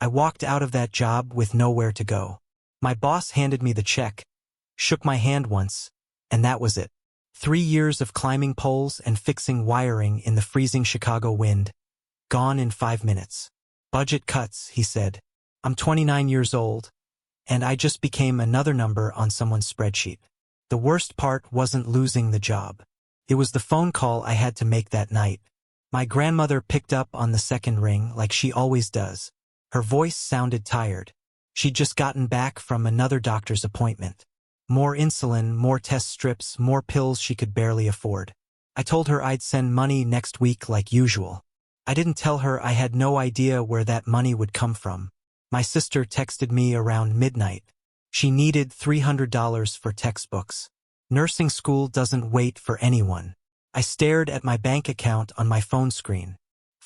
I walked out of that job with nowhere to go. My boss handed me the check, shook my hand once, and that was it. 3 years of climbing poles and fixing wiring in the freezing Chicago wind, gone in 5 minutes. Budget cuts, he said. I'm 29 years old, and I just became another number on someone's spreadsheet. The worst part wasn't losing the job. It was the phone call I had to make that night. My grandmother picked up on the second ring like she always does. Her voice sounded tired. She'd just gotten back from another doctor's appointment. More insulin, more test strips, more pills she could barely afford. I told her I'd send money next week like usual. I didn't tell her I had no idea where that money would come from. My sister texted me around midnight. She needed $300 for textbooks. Nursing school doesn't wait for anyone. I stared at my bank account on my phone screen.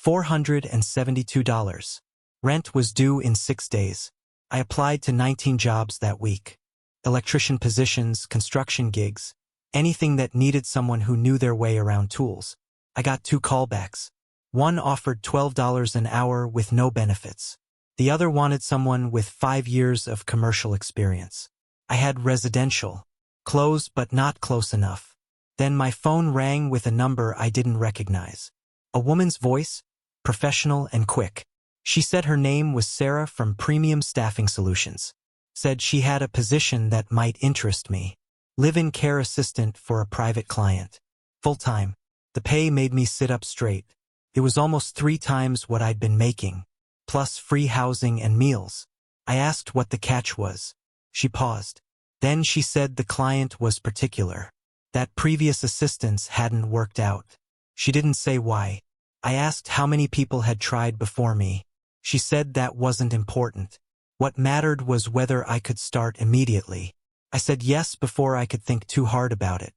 $472. Rent was due in 6 days. I applied to 19 jobs that week. Electrician positions, construction gigs, anything that needed someone who knew their way around tools. I got 2 callbacks. One offered $12 an hour with no benefits. The other wanted someone with 5 years of commercial experience. I had residential, close but not close enough. Then my phone rang with a number I didn't recognize. A woman's voice, professional and quick. She said her name was Sarah from Premium Staffing Solutions. Said she had a position that might interest me. Live-in care assistant for a private client. Full-time. The pay made me sit up straight. It was almost 3 times what I'd been making, plus free housing and meals. I asked what the catch was. She paused. Then she said the client was particular. That previous assistants hadn't worked out. She didn't say why. I asked how many people had tried before me. She said that wasn't important. What mattered was whether I could start immediately. I said yes before I could think too hard about it.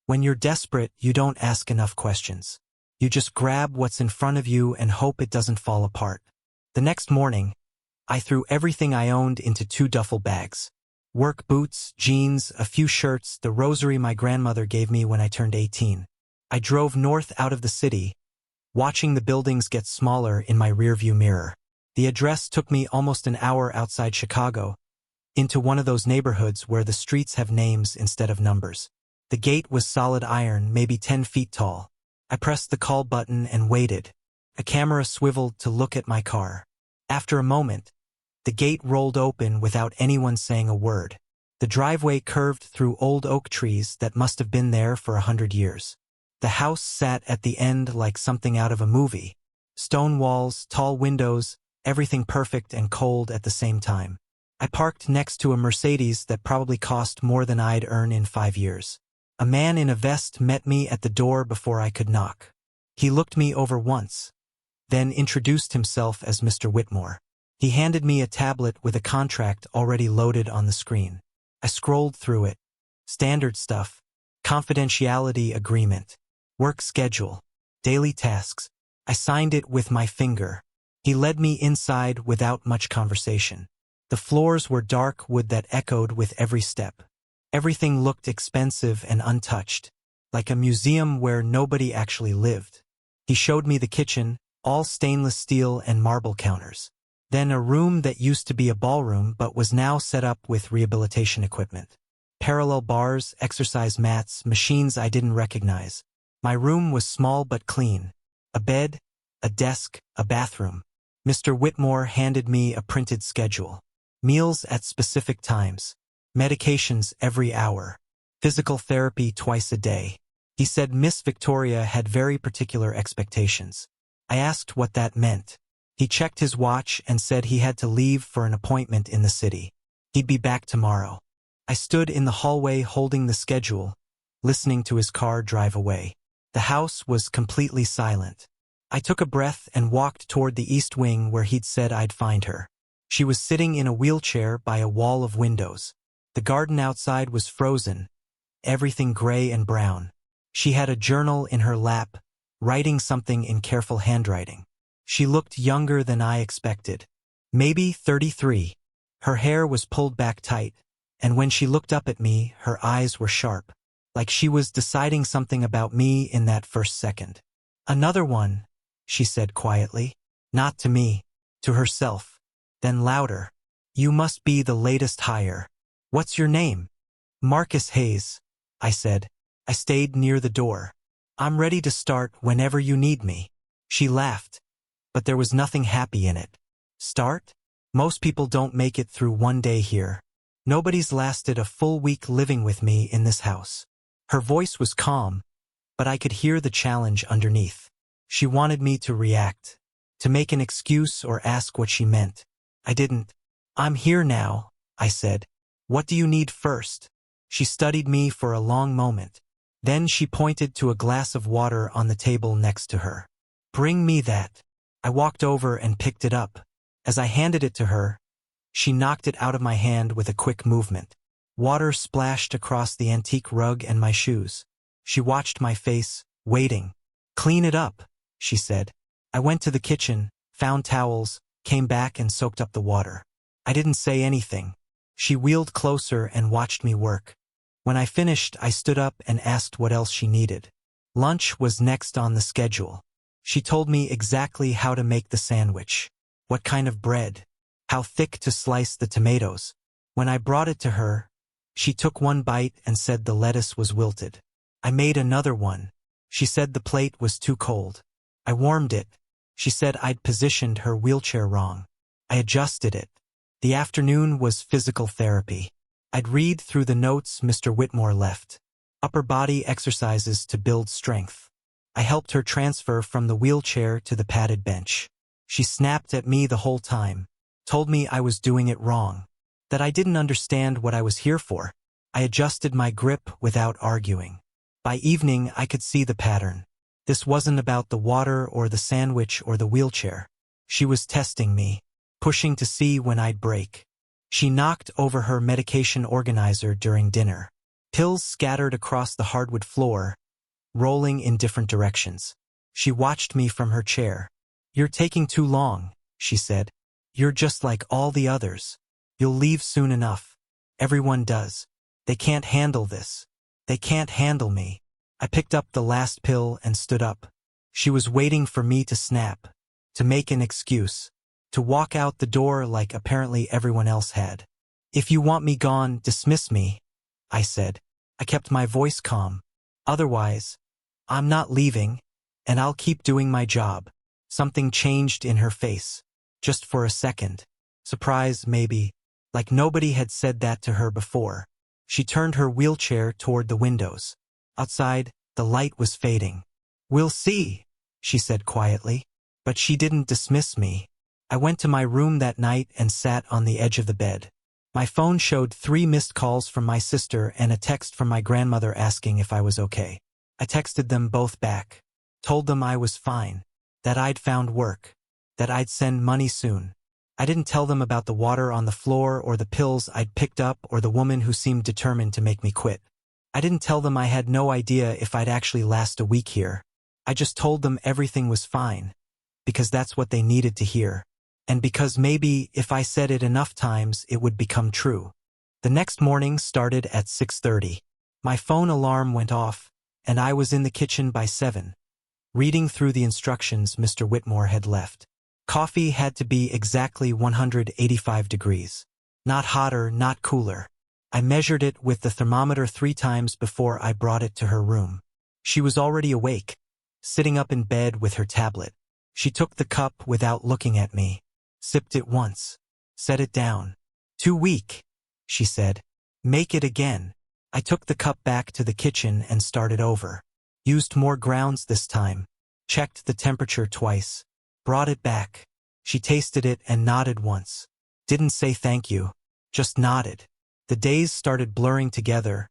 When you're desperate, you don't ask enough questions. You just grab what's in front of you and hope it doesn't fall apart. The next morning, I threw everything I owned into 2 duffel bags. Work boots, jeans, a few shirts, the rosary my grandmother gave me when I turned 18. I drove north out of the city, watching the buildings get smaller in my rearview mirror. The address took me almost an hour outside Chicago, into one of those neighborhoods where the streets have names instead of numbers. The gate was solid iron, maybe 10 feet tall. I pressed the call button and waited. A camera swiveled to look at my car. After a moment, the gate rolled open without anyone saying a word. The driveway curved through old oak trees that must have been there for 100 years. The house sat at the end like something out of a movie. Stone walls, tall windows, everything perfect and cold at the same time. I parked next to a Mercedes that probably cost more than I'd earn in 5 years. A man in a vest met me at the door before I could knock. He looked me over once, then introduced himself as Mr. Whitmore. He handed me a tablet with a contract already loaded on the screen. I scrolled through it. Standard stuff. Confidentiality agreement. Work schedule. Daily tasks. I signed it with my finger. He led me inside without much conversation. The floors were dark wood that echoed with every step. Everything looked expensive and untouched, like a museum where nobody actually lived. He showed me the kitchen, all stainless steel and marble counters. Then a room that used to be a ballroom but was now set up with rehabilitation equipment. Parallel bars, exercise mats, machines I didn't recognize. My room was small but clean. A bed, a desk, a bathroom. Mr. Whitmore handed me a printed schedule. Meals at specific times. Medications every hour. Physical therapy twice a day. He said Miss Victoria had very particular expectations. I asked what that meant. He checked his watch and said he had to leave for an appointment in the city. He'd be back tomorrow. I stood in the hallway holding the schedule, listening to his car drive away. The house was completely silent. I took a breath and walked toward the east wing where he'd said I'd find her. She was sitting in a wheelchair by a wall of windows. The garden outside was frozen, everything gray and brown. She had a journal in her lap, writing something in careful handwriting. She looked younger than I expected. Maybe 33. Her hair was pulled back tight, and when she looked up at me, her eyes were sharp, like she was deciding something about me in that first second. "Another one," she said quietly. Not to me, to herself. Then louder. You must be the latest hire. What's your name? Marcus Hayes, I said. I stayed near the door. I'm ready to start whenever you need me. She laughed, but there was nothing happy in it. Start? Most people don't make it through one day here. Nobody's lasted a full week living with me in this house. Her voice was calm, but I could hear the challenge underneath. She wanted me to react, to make an excuse or ask what she meant. I didn't. I'm here now, I said. What do you need first? She studied me for a long moment. Then she pointed to a glass of water on the table next to her. Bring me that. I walked over and picked it up. As I handed it to her, she knocked it out of my hand with a quick movement. Water splashed across the antique rug and my shoes. She watched my face, waiting. Clean it up, she said. I went to the kitchen, found towels, came back and soaked up the water. I didn't say anything. She wheeled closer and watched me work. When I finished, I stood up and asked what else she needed. Lunch was next on the schedule. She told me exactly how to make the sandwich, what kind of bread, how thick to slice the tomatoes. When I brought it to her, she took one bite and said the lettuce was wilted. I made another one. She said the plate was too cold. I warmed it. She said I'd positioned her wheelchair wrong. I adjusted it. The afternoon was physical therapy. I'd read through the notes Mr. Whitmore left. Upper body exercises to build strength. I helped her transfer from the wheelchair to the padded bench. She snapped at me the whole time, told me I was doing it wrong, that I didn't understand what I was here for. I adjusted my grip without arguing. By evening, I could see the pattern. This wasn't about the water or the sandwich or the wheelchair. She was testing me, pushing to see when I'd break. She knocked over her medication organizer during dinner. Pills scattered across the hardwood floor, rolling in different directions. She watched me from her chair. You're taking too long, she said. You're just like all the others. You'll leave soon enough. Everyone does. They can't handle this. They can't handle me. I picked up the last pill and stood up. She was waiting for me to snap, to make an excuse, to walk out the door like apparently everyone else had. If you want me gone, dismiss me, I said. I kept my voice calm. Otherwise, I'm not leaving, and I'll keep doing my job. Something changed in her face, just for a second. Surprise, maybe, like nobody had said that to her before. She turned her wheelchair toward the windows. Outside, the light was fading. We'll see, she said quietly. But she didn't dismiss me. I went to my room that night and sat on the edge of the bed. My phone showed 3 missed calls from my sister and a text from my grandmother asking if I was okay. I texted them both back, told them I was fine, that I'd found work, that I'd send money soon. I didn't tell them about the water on the floor or the pills I'd picked up or the woman who seemed determined to make me quit. I didn't tell them I had no idea if I'd actually last a week here. I just told them everything was fine, because that's what they needed to hear. And because maybe if I said it enough times it would become true. The next morning started at 6:30. My phone alarm went off, and I was in the kitchen by 7, reading through the instructions Mr. Whitmore had left. Coffee had to be exactly 185 degrees. Not hotter, not cooler. I measured it with the thermometer 3 times before I brought it to her room. She was already awake, sitting up in bed with her tablet. She took the cup without looking at me, sipped it once, set it down. Too weak, she said. Make it again. I took the cup back to the kitchen and started over. Used more grounds this time. Checked the temperature twice. Brought it back. She tasted it and nodded once. Didn't say thank you, just nodded. The days started blurring together,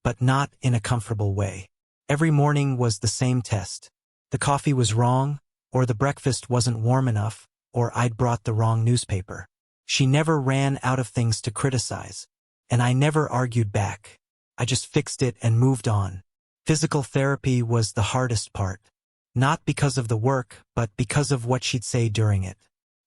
but not in a comfortable way. Every morning was the same test. The coffee was wrong, or the breakfast wasn't warm enough, or I'd brought the wrong newspaper. She never ran out of things to criticize, and I never argued back. I just fixed it and moved on. Physical therapy was the hardest part. Not because of the work, but because of what she'd say during it.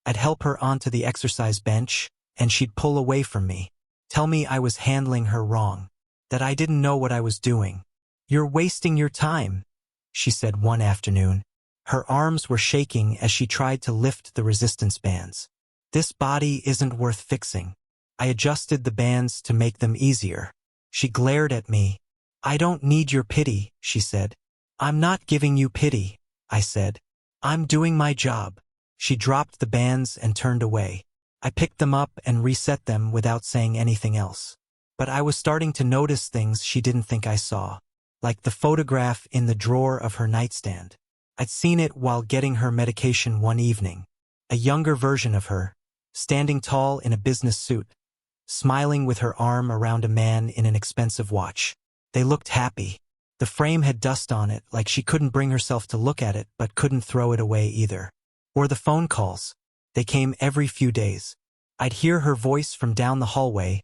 I'd help her onto the exercise bench, and she'd pull away from me. Tell me I was handling her wrong, that I didn't know what I was doing. You're wasting your time, she said one afternoon. Her arms were shaking as she tried to lift the resistance bands. This body isn't worth fixing. I adjusted the bands to make them easier. She glared at me. I don't need your pity, she said. I'm not giving you pity, I said. I'm doing my job. She dropped the bands and turned away. I picked them up and reset them without saying anything else. But I was starting to notice things she didn't think I saw, like the photograph in the drawer of her nightstand. I'd seen it while getting her medication one evening. A younger version of her, standing tall in a business suit, smiling with her arm around a man in an expensive watch. They looked happy. The frame had dust on it, like she couldn't bring herself to look at it but couldn't throw it away either. Or the phone calls. They came every few days. I'd hear her voice from down the hallway,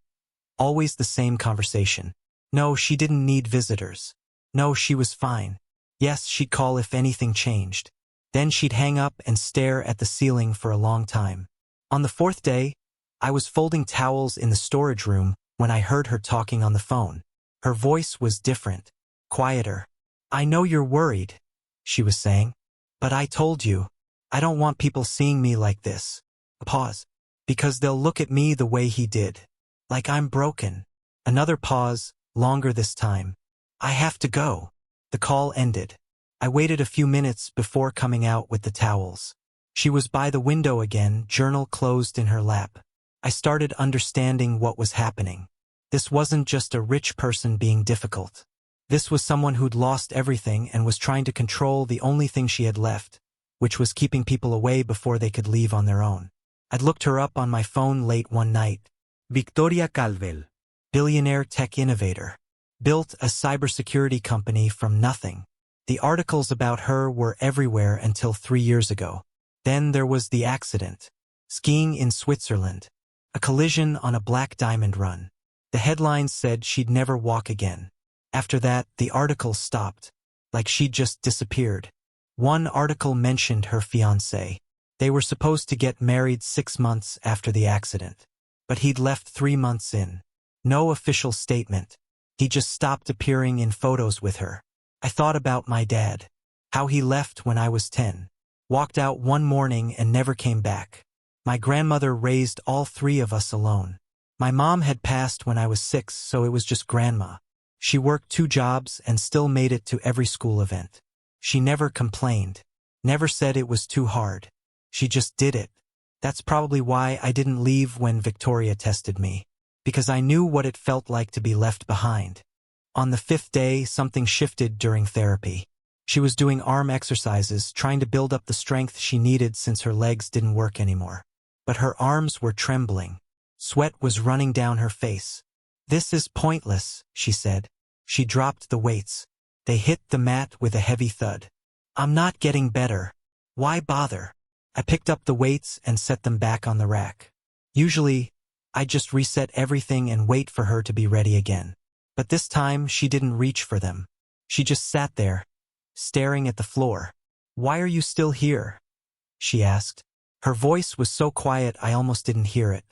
always the same conversation. No, she didn't need visitors. No, she was fine. Yes, she'd call if anything changed. Then she'd hang up and stare at the ceiling for a long time. On the fourth day, I was folding towels in the storage room when I heard her talking on the phone. Her voice was different, quieter. I know you're worried, she was saying. But I told you, I don't want people seeing me like this. A pause. Because they'll look at me the way he did. Like I'm broken. Another pause, longer this time. I have to go. The call ended. I waited a few minutes before coming out with the towels. She was by the window again, journal closed in her lap. I started understanding what was happening. This wasn't just a rich person being difficult. This was someone who'd lost everything and was trying to control the only thing she had left, which was keeping people away before they could leave on their own. I'd looked her up on my phone late one night. Victoria Calvel, billionaire tech innovator, built a cybersecurity company from nothing. The articles about her were everywhere until 3 years ago. Then there was the accident. Skiing in Switzerland. A collision on a black diamond run. The headlines said she'd never walk again. After that, the articles stopped. Like she'd just disappeared. One article mentioned her fiancé. They were supposed to get married 6 months after the accident. But he'd left 3 months in. No official statement. He just stopped appearing in photos with her. I thought about my dad. How he left when I was 10. Walked out one morning and never came back. My grandmother raised all 3 of us alone. My mom had passed when I was 6, so it was just grandma. She worked 2 jobs and still made it to every school event. She never complained. Never said it was too hard. She just did it. That's probably why I didn't leave when Victoria tested me. Because I knew what it felt like to be left behind. On the 5th day, something shifted during therapy. She was doing arm exercises, trying to build up the strength she needed since her legs didn't work anymore. But her arms were trembling. Sweat was running down her face. This is pointless, she said. She dropped the weights. They hit the mat with a heavy thud. I'm not getting better. Why bother? I picked up the weights and set them back on the rack. Usually, I'd just reset everything and wait for her to be ready again. But this time, she didn't reach for them. She just sat there, staring at the floor. Why are you still here? She asked. Her voice was so quiet I almost didn't hear it.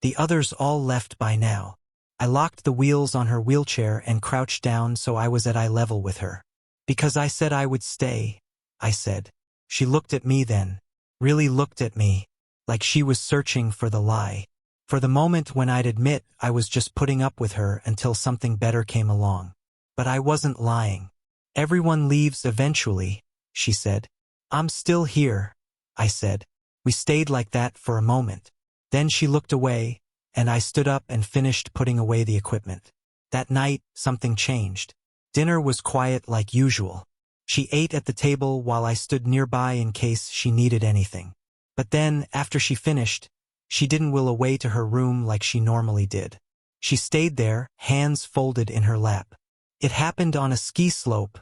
The others all left by now. I locked the wheels on her wheelchair and crouched down so I was at eye level with her. Because I said I would stay, I said. She looked at me then. Really looked at me, like she was searching for the lie. For the moment when I'd admit I was just putting up with her until something better came along. But I wasn't lying. Everyone leaves eventually, she said. I'm still here, I said. We stayed like that for a moment. Then she looked away, and I stood up and finished putting away the equipment. That night, something changed. Dinner was quiet like usual. She ate at the table while I stood nearby in case she needed anything. But then, after she finished, she didn't will away to her room like she normally did. She stayed there, hands folded in her lap. It happened on a ski slope,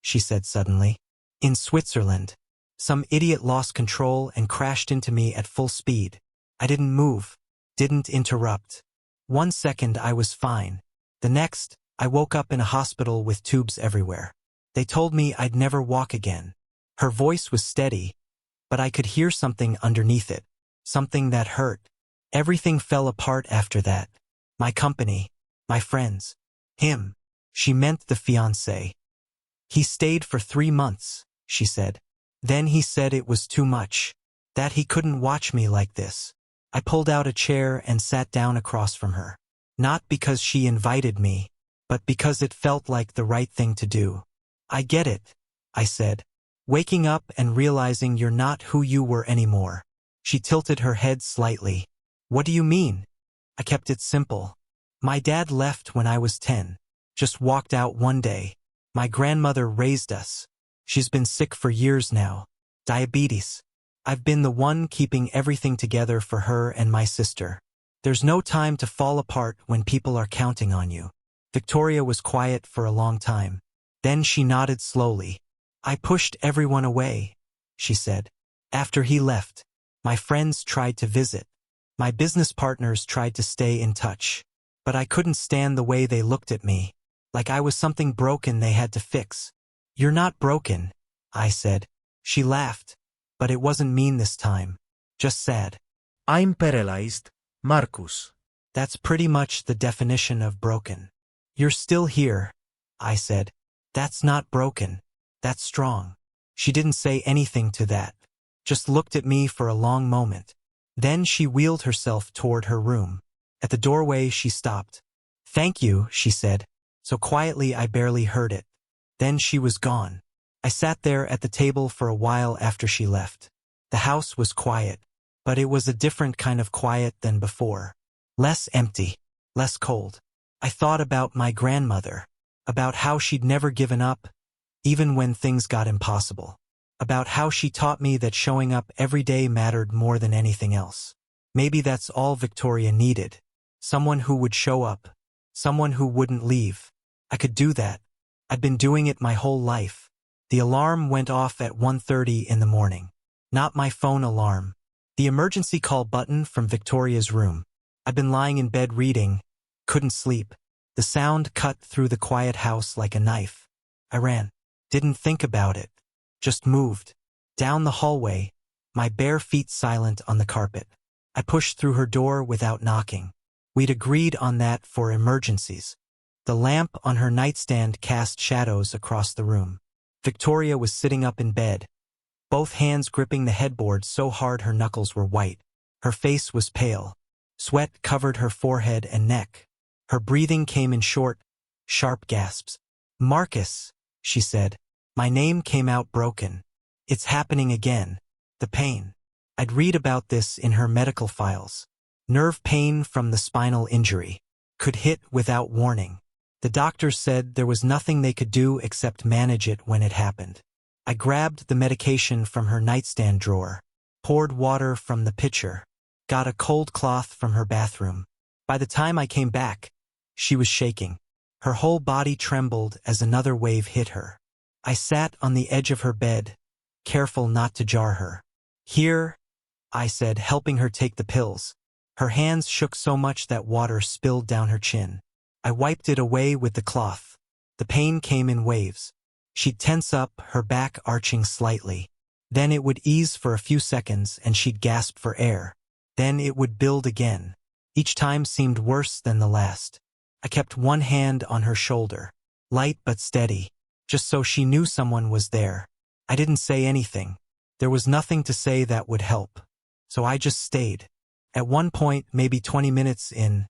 she said suddenly. In Switzerland. Some idiot lost control and crashed into me at full speed. I didn't move, didn't interrupt. 1 second I was fine. The next, I woke up in a hospital with tubes everywhere. They told me I'd never walk again. Her voice was steady, but I could hear something underneath it. Something that hurt. Everything fell apart after that. My company. My friends. Him. She meant the fiancé. He stayed for 3 months, she said. Then he said it was too much. That he couldn't watch me like this. I pulled out a chair and sat down across from her. Not because she invited me, but because it felt like the right thing to do. I get it, I said. Waking up and realizing you're not who you were anymore. She tilted her head slightly. What do you mean? I kept it simple. My dad left when I was 10. Just walked out one day. My grandmother raised us. She's been sick for years now. Diabetes. I've been the one keeping everything together for her and my sister. There's no time to fall apart when people are counting on you. Victoria was quiet for a long time. Then she nodded slowly. I pushed everyone away, she said. After he left, my friends tried to visit. My business partners tried to stay in touch. But I couldn't stand the way they looked at me, like I was something broken they had to fix. You're not broken, I said. She laughed, but it wasn't mean this time. Just sad. I'm paralyzed, Marcus. That's pretty much the definition of broken. You're still here, I said. That's not broken. That's strong. She didn't say anything to that. Just looked at me for a long moment. Then she wheeled herself toward her room. At the doorway she stopped. Thank you, she said, so quietly I barely heard it. Then she was gone. I sat there at the table for a while after she left. The house was quiet, but it was a different kind of quiet than before. Less empty, less cold. I thought about my grandmother, about how she'd never given up, even when things got impossible. About how she taught me that showing up every day mattered more than anything else. Maybe that's all Victoria needed. Someone who would show up. Someone who wouldn't leave. I could do that. I'd been doing it my whole life. The alarm went off at 1:30 in the morning. Not my phone alarm. The emergency call button from Victoria's room. I'd been lying in bed reading. Couldn't sleep. The sound cut through the quiet house like a knife. I ran. Didn't think about it. Just moved. Down the hallway, my bare feet silent on the carpet. I pushed through her door without knocking. We'd agreed on that for emergencies. The lamp on her nightstand cast shadows across the room. Victoria was sitting up in bed, both hands gripping the headboard so hard her knuckles were white. Her face was pale. Sweat covered her forehead and neck. Her breathing came in short, sharp gasps. Marcus, she said. My name came out broken. It's happening again. The pain. I'd read about this in her medical files. Nerve pain from the spinal injury. Could hit without warning. The doctors said there was nothing they could do except manage it when it happened. I grabbed the medication from her nightstand drawer, poured water from the pitcher, got a cold cloth from her bathroom. By the time I came back, she was shaking. Her whole body trembled as another wave hit her. I sat on the edge of her bed, careful not to jar her. Here, I said, helping her take the pills. Her hands shook so much that water spilled down her chin. I wiped it away with the cloth. The pain came in waves. She'd tense up, her back arching slightly. Then it would ease for a few seconds and she'd gasp for air. Then it would build again. Each time seemed worse than the last. I kept one hand on her shoulder, light but steady, just so she knew someone was there. I didn't say anything. There was nothing to say that would help. So I just stayed. At one point, maybe 20 minutes in,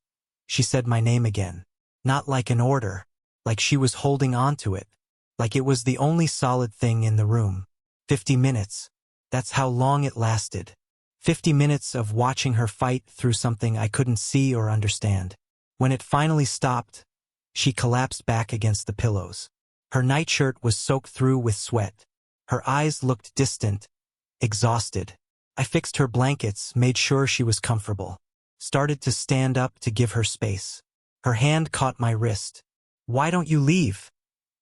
she said my name again. Not like an order, like she was holding on to it, like it was the only solid thing in the room. 50 minutes. That's how long it lasted. 50 minutes of watching her fight through something I couldn't see or understand. When it finally stopped, she collapsed back against the pillows. Her nightshirt was soaked through with sweat. Her eyes looked distant, exhausted. I fixed her blankets, made sure she was comfortable. Started to stand up to give her space. Her hand caught my wrist. Why don't you leave?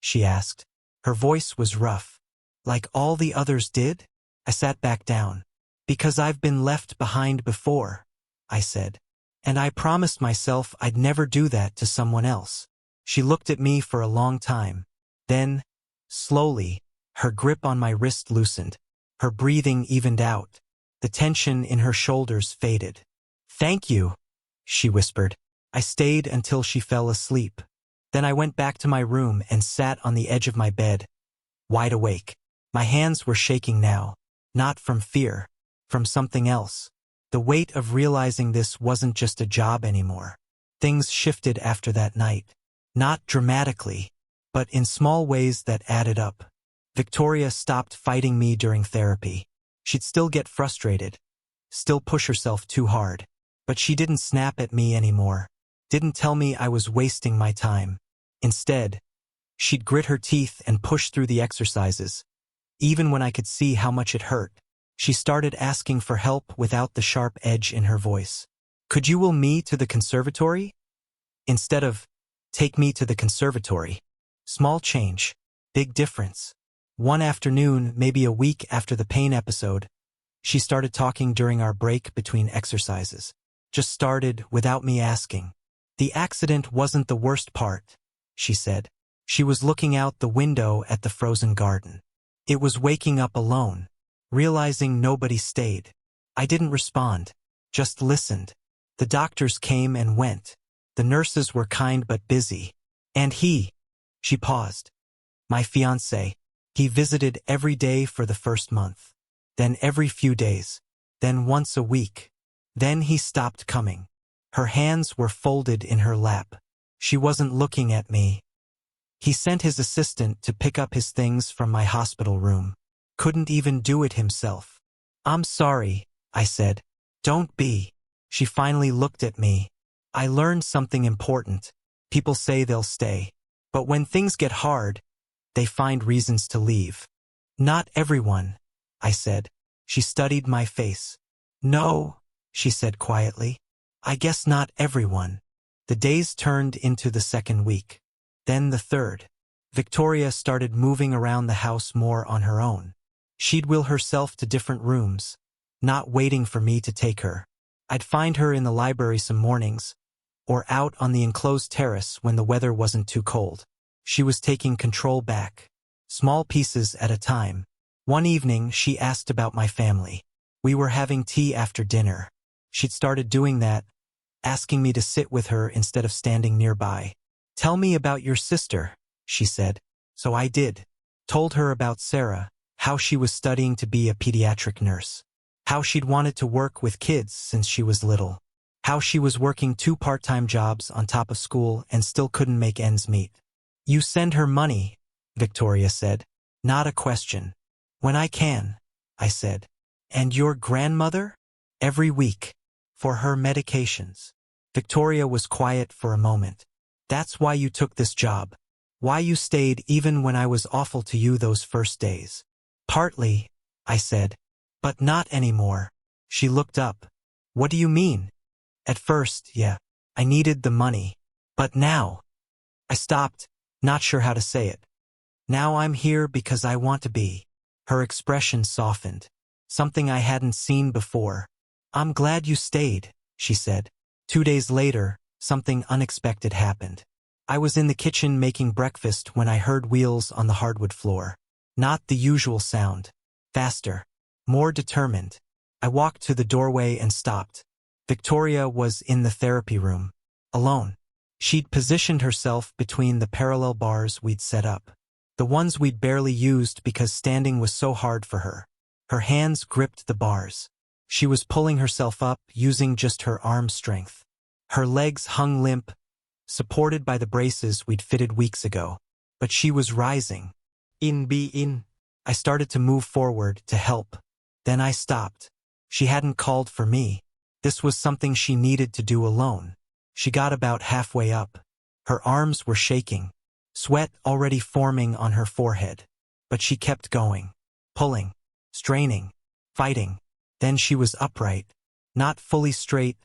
She asked. Her voice was rough. Like all the others did? I sat back down. Because I've been left behind before, I said. And I promised myself I'd never do that to someone else. She looked at me for a long time. Then, slowly, her grip on my wrist loosened. Her breathing evened out. The tension in her shoulders faded. Thank you, she whispered. I stayed until she fell asleep. Then I went back to my room and sat on the edge of my bed, wide awake. My hands were shaking now, not from fear, from something else. The weight of realizing this wasn't just a job anymore. Things shifted after that night. Not dramatically, but in small ways that added up. Victoria stopped fighting me during therapy. She'd still get frustrated, still push herself too hard. But she didn't snap at me anymore. Didn't tell me I was wasting my time. Instead, she'd grit her teeth and push through the exercises, even when I could see how much it hurt. She started asking for help without the sharp edge in her voice. Could you will me to the conservatory? Instead of, take me to the conservatory. Small change, big difference. One afternoon, maybe a week after the pain episode, she started talking during our break between exercises. Just started without me asking. The accident wasn't the worst part, she said. She was looking out the window at the frozen garden. It was waking up alone, realizing nobody stayed. I didn't respond, just listened. The doctors came and went. The nurses were kind but busy. And she paused. My fiancé, he visited every day for the first month. Then every few days. Then once a week. Then he stopped coming. Her hands were folded in her lap. She wasn't looking at me. He sent his assistant to pick up his things from my hospital room. Couldn't even do it himself. I'm sorry, I said. Don't be. She finally looked at me. I learned something important. People say they'll stay. But when things get hard, they find reasons to leave. Not everyone, I said. She studied my face. No, she said quietly. I guess not everyone. The days turned into the second week. Then the third. Victoria started moving around the house more on her own. She'd will herself to different rooms, not waiting for me to take her. I'd find her in the library some mornings, or out on the enclosed terrace when the weather wasn't too cold. She was taking control back, small pieces at a time. One evening, she asked about my family. We were having tea after dinner. She'd started doing that, asking me to sit with her instead of standing nearby. Tell me about your sister, she said. So I did. Told her about Sarah, how she was studying to be a pediatric nurse. How she'd wanted to work with kids since she was little. How she was working 2 part-time jobs on top of school and still couldn't make ends meet. You send her money, Victoria said. Not a question. When I can, I said. And your grandmother? Every week. For her medications. Victoria was quiet for a moment. That's why you took this job. Why you stayed even when I was awful to you those first days. Partly, I said. But not anymore. She looked up. What do you mean? At first, yeah, I needed the money. But now. I stopped, not sure how to say it. Now I'm here because I want to be. Her expression softened. Something I hadn't seen before. I'm glad you stayed, she said. 2 days later, something unexpected happened. I was in the kitchen making breakfast when I heard wheels on the hardwood floor. Not the usual sound. Faster. More determined. I walked to the doorway and stopped. Victoria was in the therapy room. Alone. She'd positioned herself between the parallel bars we'd set up. The ones we'd barely used because standing was so hard for her. Her hands gripped the bars. She was pulling herself up using just her arm strength. Her legs hung limp, supported by the braces we'd fitted weeks ago. But she was rising. In. I started to move forward to help. Then I stopped. She hadn't called for me. This was something she needed to do alone. She got about halfway up. Her arms were shaking, sweat already forming on her forehead. But she kept going, pulling, straining, fighting. Then she was upright, not fully straight,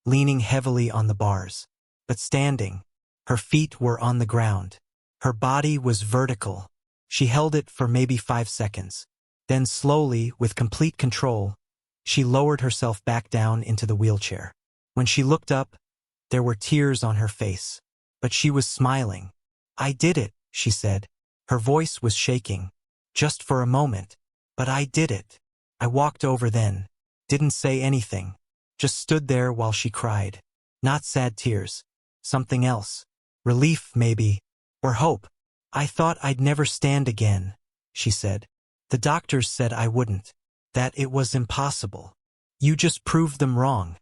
leaning heavily on the bars, but standing. Her feet were on the ground. Her body was vertical. She held it for maybe 5 seconds. Then slowly, with complete control, she lowered herself back down into the wheelchair. When she looked up, there were tears on her face. But she was smiling. I did it, she said. Her voice was shaking. Just for a moment. But I did it. I walked over then. Didn't say anything. Just stood there while she cried. Not sad tears. Something else. Relief, maybe. Or hope. I thought I'd never stand again, she said. The doctors said I wouldn't. That it was impossible. You just proved them wrong,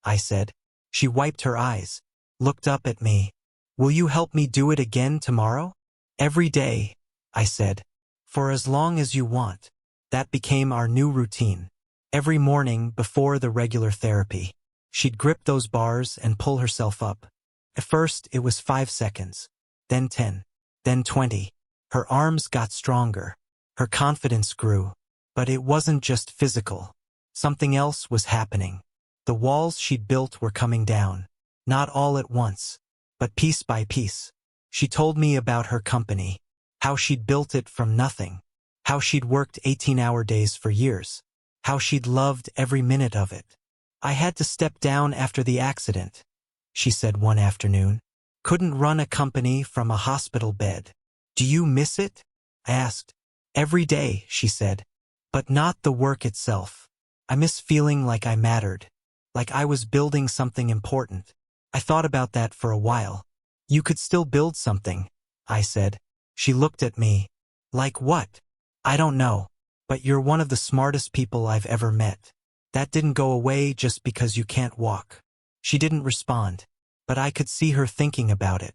I said. She wiped her eyes, looked up at me. Will you help me do it again tomorrow? Every day, I said. For as long as you want. That became our new routine. Every morning before the regular therapy, she'd grip those bars and pull herself up. At first, it was 5 seconds, then 10, then 20. Her arms got stronger. Her confidence grew. But it wasn't just physical. Something else was happening. The walls she'd built were coming down. Not all at once, but piece by piece. She told me about her company, how she'd built it from nothing, how she'd worked 18-hour days for years, how she'd loved every minute of it. I had to step down after the accident, she said one afternoon. Couldn't run a company from a hospital bed. Do you miss it? I asked. Every day, she said. But not the work itself. I miss feeling like I mattered, like I was building something important. I thought about that for a while. You could still build something, I said. She looked at me. Like what? I don't know, but you're one of the smartest people I've ever met. That didn't go away just because you can't walk. She didn't respond, but I could see her thinking about it,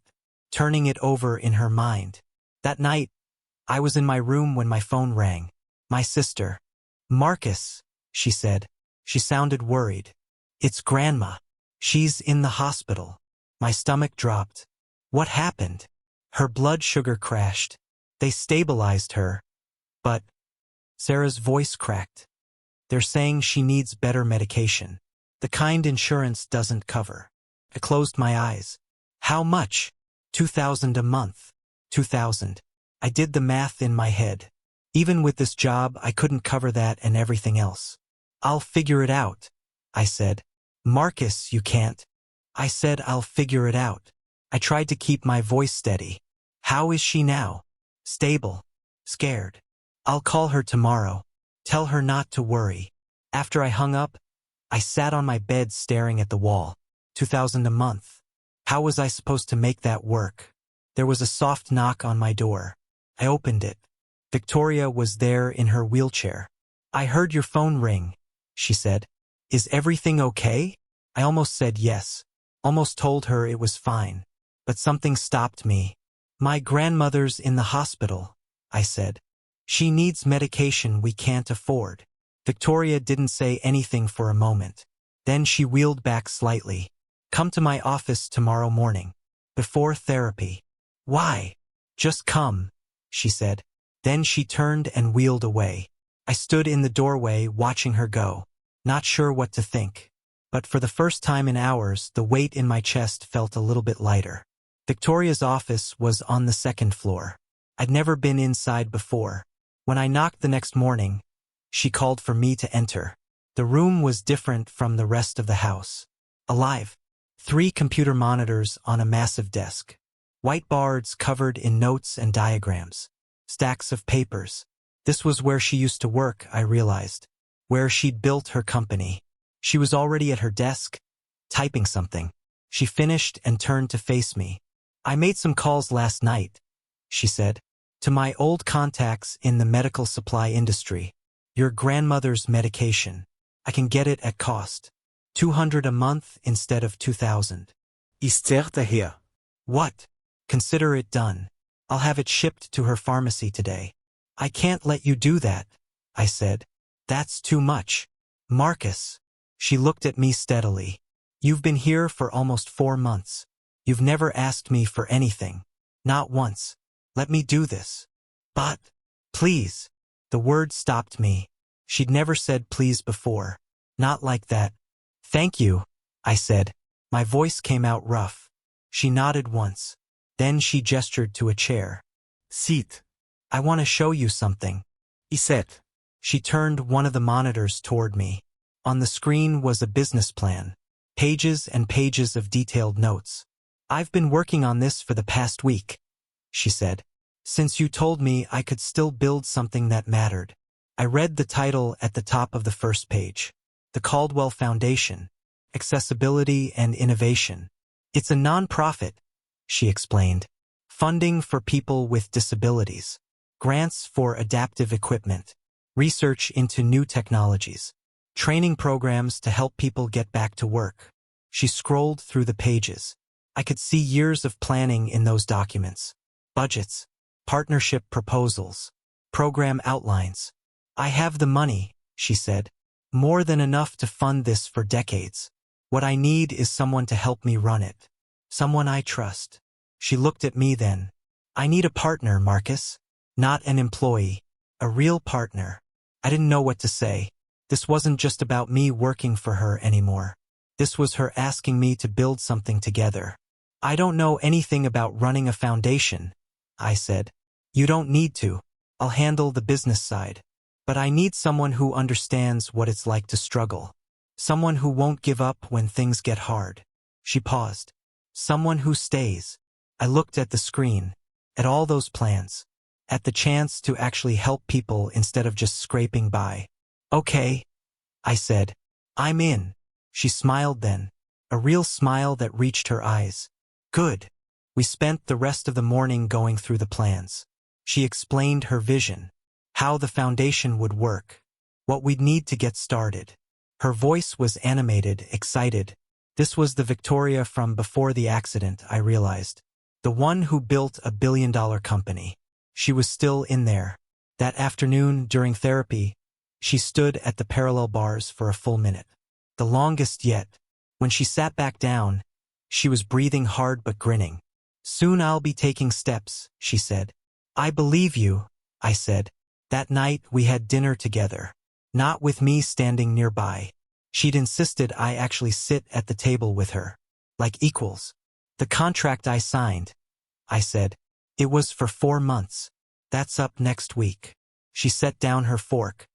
turning it over in her mind. That night, I was in my room when my phone rang. My sister. Marcus, she said. She sounded worried. It's Grandma. She's in the hospital. My stomach dropped. What happened? Her blood sugar crashed. They stabilized her. But Sarah's voice cracked. They're saying she needs better medication. The kind insurance doesn't cover. I closed my eyes. How much? 2,000 a month. 2,000. I did the math in my head. Even with this job, I couldn't cover that and everything else. I'll figure it out, I said. Marcus, you can't. I said I'll figure it out. I tried to keep my voice steady. How is she now? Stable. Scared. I'll call her tomorrow. Tell her not to worry. After I hung up, I sat on my bed staring at the wall. 2,000 a month. How was I supposed to make that work? There was a soft knock on my door. I opened it. Victoria was there in her wheelchair. I heard your phone ring, she said. Is everything okay? I almost said yes. Almost told her it was fine. But something stopped me. My grandmother's in the hospital, I said. She needs medication we can't afford. Victoria didn't say anything for a moment. Then she wheeled back slightly. Come to my office tomorrow morning. Before therapy. Why? Just come, she said. Then she turned and wheeled away. I stood in the doorway watching her go, not sure what to think. But for the first time in hours, the weight in my chest felt a little bit lighter. Victoria's office was on the 2nd floor. I'd never been inside before. When I knocked the next morning, she called for me to enter. The room was different from the rest of the house. Alive. 3 computer monitors on a massive desk. Whiteboards covered in notes and diagrams. Stacks of papers. This was where she used to work, I realized. Where she'd built her company. She was already at her desk, typing something. She finished and turned to face me. I made some calls last night, she said. To my old contacts in the medical supply industry. Your grandmother's medication. I can get it at cost. 200 a month instead of 2,000. Ist here. What? Consider it done. I'll have it shipped to her pharmacy today. I can't let you do that, I said. That's too much. Marcus. She looked at me steadily. You've been here for almost 4 months. You've never asked me for anything. Not once. Let me do this. But, please. The word stopped me. She'd never said please before. Not like that. Thank you, I said. My voice came out rough. She nodded once. Then she gestured to a chair. Sit. I want to show you something. I said. She turned one of the monitors toward me. On the screen was a business plan. Pages and pages of detailed notes. I've been working on this for the past week, she said. Since you told me I could still build something that mattered. I read the title at the top of the first page. The Caldwell Foundation. Accessibility and Innovation. It's a non-profit, she explained. Funding for people with disabilities. Grants for adaptive equipment. Research into new technologies. Training programs to help people get back to work. She scrolled through the pages. I could see years of planning in those documents. Budgets, partnership proposals, program outlines. I have the money, she said. More than enough to fund this for decades. What I need is someone to help me run it. Someone I trust. She looked at me then. I need a partner, Marcus. Not an employee. A real partner. I didn't know what to say. This wasn't just about me working for her anymore. This was her asking me to build something together. I don't know anything about running a foundation, I said. You don't need to. I'll handle the business side. But I need someone who understands what it's like to struggle. Someone who won't give up when things get hard. She paused. Someone who stays. I looked at the screen, at all those plans, at the chance to actually help people instead of just scraping by. Okay, I said. I'm in. She smiled then, a real smile that reached her eyes. Good. We spent the rest of the morning going through the plans. She explained her vision, how the foundation would work, what we'd need to get started. Her voice was animated, excited. This was the Victoria from before the accident, I realized. The one who built a billion-dollar company. She was still in there. That afternoon, during therapy, she stood at the parallel bars for a full minute. The longest yet. When she sat back down, she was breathing hard but grinning. Soon I'll be taking steps, she said. I believe you, I said. That night we had dinner together. Not with me standing nearby. She'd insisted I actually sit at the table with her. Like equals. The contract I signed, I said. It was for 4 months. That's up next week. She set down her fork.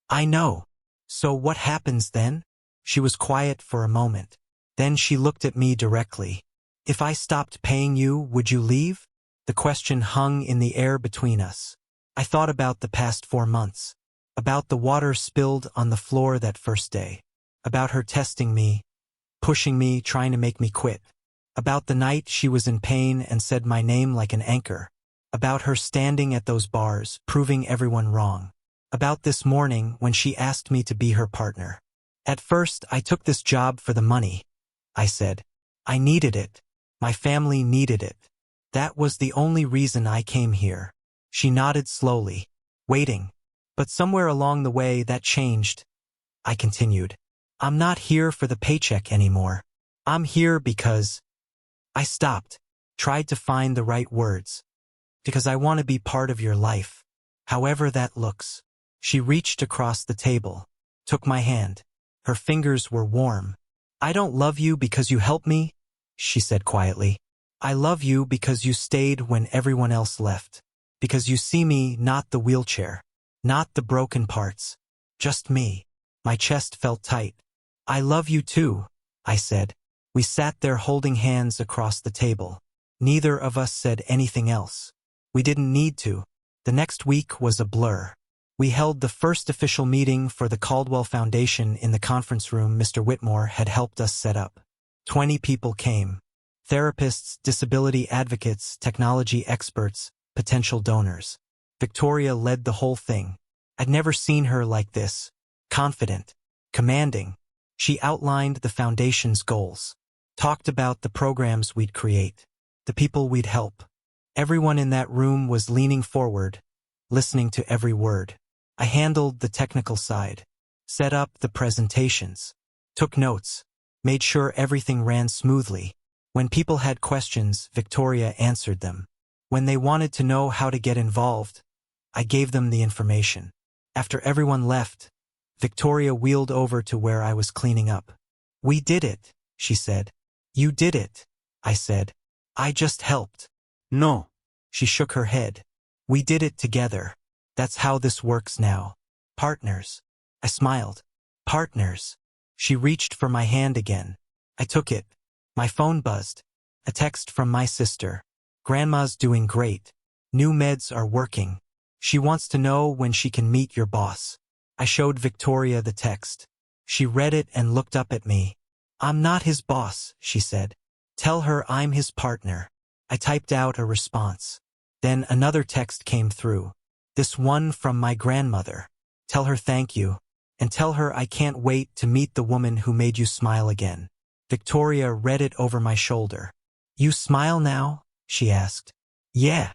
I know. So what happens then? She was quiet for a moment. Then she looked at me directly. If I stopped paying you, would you leave? The question hung in the air between us. I thought about the past 4 months. About the water spilled on the floor that first day. About her testing me, pushing me, trying to make me quit. About the night she was in pain and said my name like an anchor. About her standing at those bars, proving everyone wrong. About this morning when she asked me to be her partner. At first, I took this job for the money, I said. I needed it. My family needed it. That was the only reason I came here. She nodded slowly, waiting. But somewhere along the way that changed. I continued. I'm not here for the paycheck anymore. I'm here because... I stopped, tried to find the right words. Because I want to be part of your life. However that looks. She reached across the table, took my hand. Her fingers were warm. I don't love you because you helped me, she said quietly. I love you because you stayed when everyone else left. Because you see me, not the wheelchair. Not the broken parts. Just me. My chest felt tight. I love you too, I said. We sat there holding hands across the table. Neither of us said anything else. We didn't need to. The next week was a blur. We held the first official meeting for the Caldwell Foundation in the conference room Mr. Whitmore had helped us set up. 20 people came. Therapists, disability advocates, technology experts, potential donors. Victoria led the whole thing. I'd never seen her like this. Confident. Commanding. She outlined the foundation's goals. Talked about the programs we'd create. The people we'd help. Everyone in that room was leaning forward, listening to every word. I handled the technical side. Set up the presentations. Took notes. Made sure everything ran smoothly. When people had questions, Victoria answered them. When they wanted to know how to get involved, I gave them the information. After everyone left, Victoria wheeled over to where I was cleaning up. We did it, she said. You did it, I said. I just helped. No. She shook her head. We did it together. That's how this works now. Partners. I smiled. Partners. She reached for my hand again. I took it. My phone buzzed. A text from my sister. Grandma's doing great. New meds are working. She wants to know when she can meet your boss. I showed Victoria the text. She read it and looked up at me. I'm not his boss, she said. Tell her I'm his partner. I typed out a response. Then another text came through. This one from my grandmother. Tell her thank you. And tell her I can't wait to meet the woman who made you smile again." Victoria read it over my shoulder. "You smile now?" she asked. "Yeah,"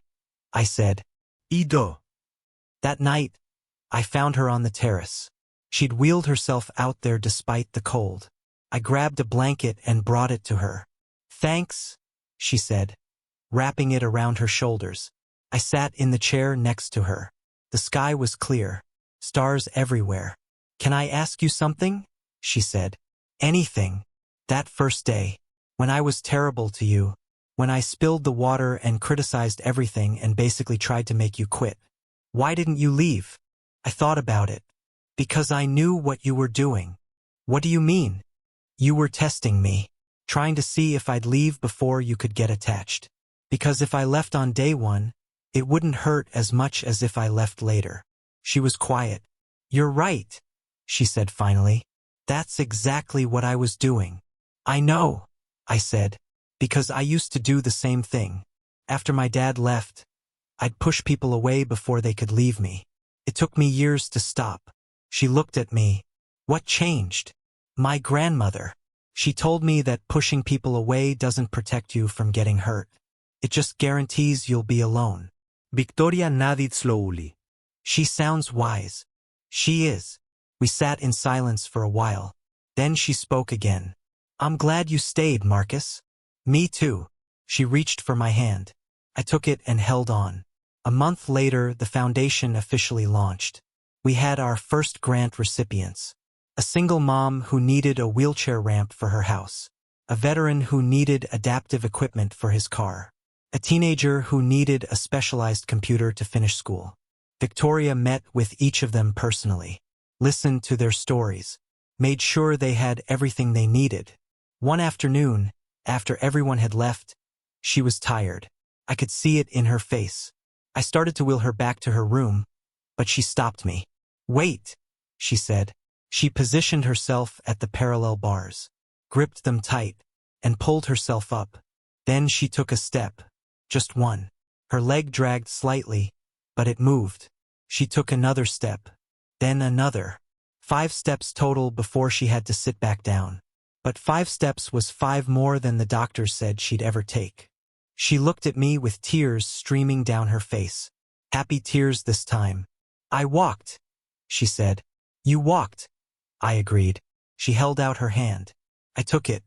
I said. Ido. That night, I found her on the terrace. She'd wheeled herself out there despite the cold. I grabbed a blanket and brought it to her. "Thanks," she said, wrapping it around her shoulders. I sat in the chair next to her. The sky was clear, stars everywhere. "Can I ask you something?" she said. "Anything. That first day, when I was terrible to you, when I spilled the water and criticized everything and basically tried to make you quit. Why didn't you leave?" I thought about it. "Because I knew what you were doing." "What do you mean?" "You were testing me, trying to see if I'd leave before you could get attached. Because if I left on day one, it wouldn't hurt as much as if I left later." She was quiet. "You're right," she said finally. "That's exactly what I was doing." "I know," I said, "because I used to do the same thing. After my dad left, I'd push people away before they could leave me. It took me years to stop." She looked at me. "What changed?" "My grandmother. She told me that pushing people away doesn't protect you from getting hurt. It just guarantees you'll be alone." Victoria nodded slowly. "She sounds wise." "She is." We sat in silence for a while. Then she spoke again. "I'm glad you stayed, Marcus." "Me too." She reached for my hand. I took it and held on. A month later, the foundation officially launched. We had our first grant recipients. A single mom who needed a wheelchair ramp for her house. A veteran who needed adaptive equipment for his car. A teenager who needed a specialized computer to finish school. Victoria met with each of them personally, listened to their stories, made sure they had everything they needed. One afternoon, after everyone had left, she was tired. I could see it in her face. I started to wheel her back to her room, but she stopped me. "Wait," she said. She positioned herself at the parallel bars, gripped them tight, and pulled herself up. Then she took a step. Just one. Her leg dragged slightly, but it moved. She took another step, then another. 5 steps total before she had to sit back down. But 5 steps was 5 more than the doctors said she'd ever take. She looked at me with tears streaming down her face. Happy tears this time. "I walked," she said. "You walked," I agreed. She held out her hand. I took it,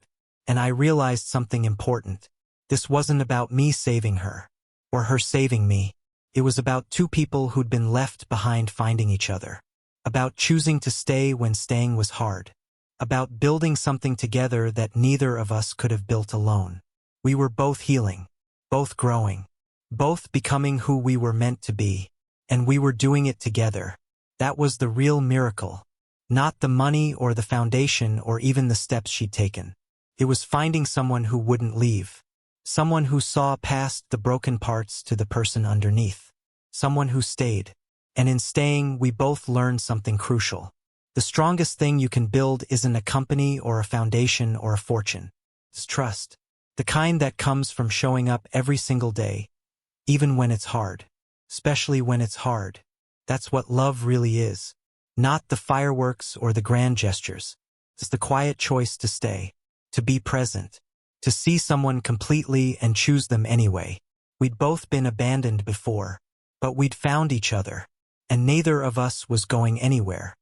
and I realized something important. This wasn't about me saving her, or her saving me. It was about 2 people who'd been left behind finding each other. About choosing to stay when staying was hard. About building something together that neither of us could have built alone. We were both healing, both growing, both becoming who we were meant to be, and we were doing it together. That was the real miracle. Not the money or the foundation or even the steps she'd taken. It was finding someone who wouldn't leave. Someone who saw past the broken parts to the person underneath. Someone who stayed. And in staying, we both learned something crucial. The strongest thing you can build isn't a company or a foundation or a fortune. It's trust. The kind that comes from showing up every single day, even when it's hard. Especially when it's hard. That's what love really is. Not the fireworks or the grand gestures. It's the quiet choice to stay, to be present, to see someone completely and choose them anyway. We'd both been abandoned before, but we'd found each other, and neither of us was going anywhere.